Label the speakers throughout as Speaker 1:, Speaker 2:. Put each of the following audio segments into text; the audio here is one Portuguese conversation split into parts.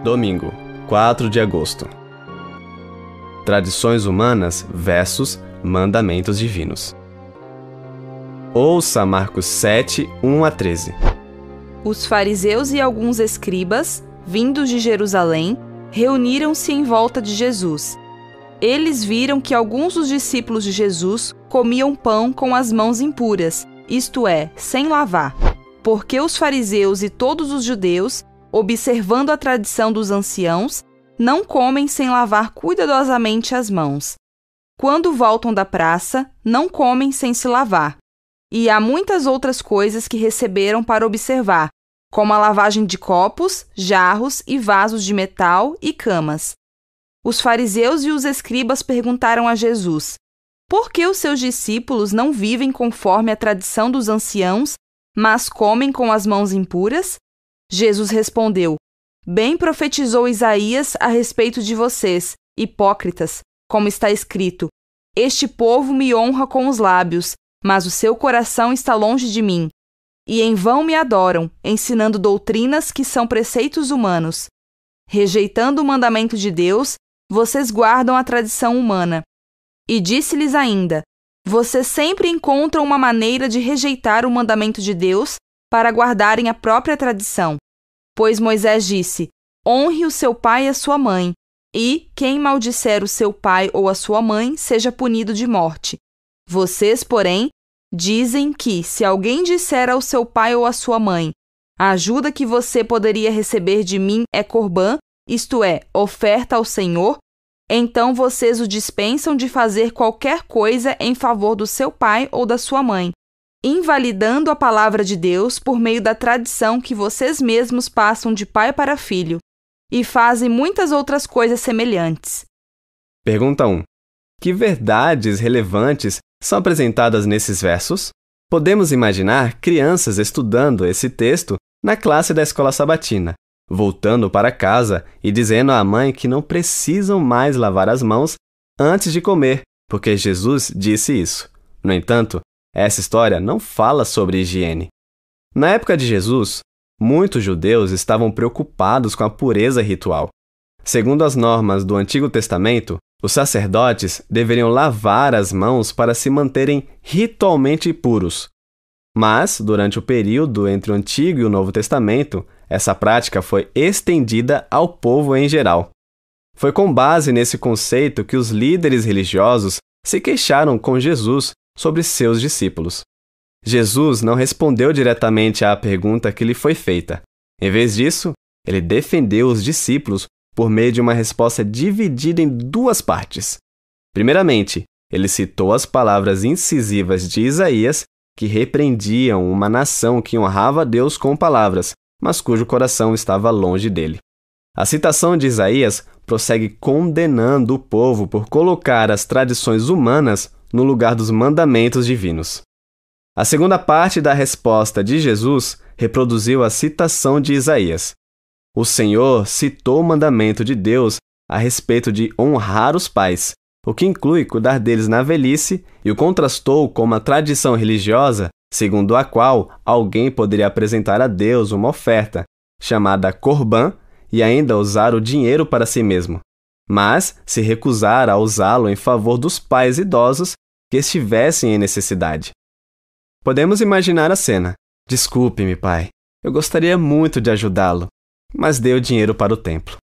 Speaker 1: Domingo, 4 de agosto. Tradições humanas versus mandamentos divinos. Ouça Marcos 7, 1 a 13.
Speaker 2: Os fariseus e alguns escribas, vindos de Jerusalém, reuniram-se em volta de Jesus. Eles viram que alguns dos discípulos de Jesus comiam pão com as mãos impuras, isto é, sem lavar. Porque os fariseus e todos os judeus, observando a tradição dos anciãos, não comem sem lavar cuidadosamente as mãos. Quando voltam da praça, não comem sem se lavar. E há muitas outras coisas que receberam para observar, como a lavagem de copos, jarros e vasos de metal e camas. Os fariseus e os escribas perguntaram a Jesus: por que os seus discípulos não vivem conforme a tradição dos anciãos, mas comem com as mãos impuras? Jesus respondeu: bem profetizou Isaías a respeito de vocês, hipócritas, como está escrito: este povo me honra com os lábios, mas o seu coração está longe de mim. E em vão me adoram, ensinando doutrinas que são preceitos humanos. Rejeitando o mandamento de Deus, vocês guardam a tradição humana. E disse-lhes ainda: vocês sempre encontram uma maneira de rejeitar o mandamento de Deus para guardarem a própria tradição. Pois Moisés disse: honre o seu pai e a sua mãe, e quem maldisser o seu pai ou a sua mãe seja punido de morte. Vocês, porém, dizem que, se alguém disser ao seu pai ou à sua mãe: a ajuda que você poderia receber de mim é corbã, isto é, oferta ao Senhor, então vocês o dispensam de fazer qualquer coisa em favor do seu pai ou da sua mãe, invalidando a palavra de Deus por meio da tradição que vocês mesmos passam de pai para filho, e fazem muitas outras coisas semelhantes.
Speaker 1: Pergunta 1. Que verdades relevantes são apresentadas nesses versos? Podemos imaginar crianças estudando esse texto na classe da escola sabatina, voltando para casa e dizendo à mãe que não precisam mais lavar as mãos antes de comer, porque Jesus disse isso. No entanto, essa história não fala sobre higiene. Na época de Jesus, muitos judeus estavam preocupados com a pureza ritual. Segundo as normas do Antigo Testamento, os sacerdotes deveriam lavar as mãos para se manterem ritualmente puros. Mas, durante o período entre o Antigo e o Novo Testamento, essa prática foi estendida ao povo em geral. Foi com base nesse conceito que os líderes religiosos se queixaram com Jesus sobre seus discípulos. Jesus não respondeu diretamente à pergunta que lhe foi feita. Em vez disso, ele defendeu os discípulos por meio de uma resposta dividida em duas partes. Primeiramente, ele citou as palavras incisivas de Isaías, que repreendiam uma nação que honrava a Deus com palavras, mas cujo coração estava longe dele. A citação de Isaías prossegue condenando o povo por colocar as tradições humanas no lugar dos mandamentos divinos. A segunda parte da resposta de Jesus reproduziu a citação de Isaías. O Senhor citou o mandamento de Deus a respeito de honrar os pais, o que inclui cuidar deles na velhice, e o contrastou com uma tradição religiosa segundo a qual alguém poderia apresentar a Deus uma oferta, chamada corbã, e ainda usar o dinheiro para si mesmo, mas se recusar a usá-lo em favor dos pais idosos que estivessem em necessidade. Podemos imaginar a cena. Desculpe-me, pai. Eu gostaria muito de ajudá-lo, mas dê o dinheiro para o templo.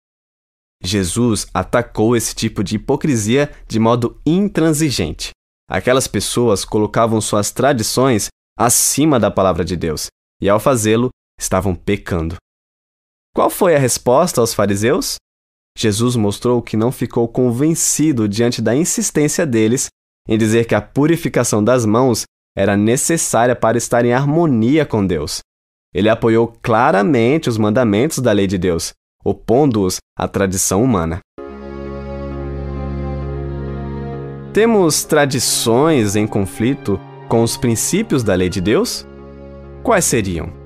Speaker 1: Jesus atacou esse tipo de hipocrisia de modo intransigente. Aquelas pessoas colocavam suas tradições acima da palavra de Deus, e ao fazê-lo, estavam pecando. Qual foi a resposta aos fariseus? Jesus mostrou que não ficou convencido diante da insistência deles em dizer que a purificação das mãos era necessária para estar em harmonia com Deus. Ele apoiou claramente os mandamentos da lei de Deus, opondo-os à tradição humana. Temos tradições em conflito com os princípios da lei de Deus? Quais seriam?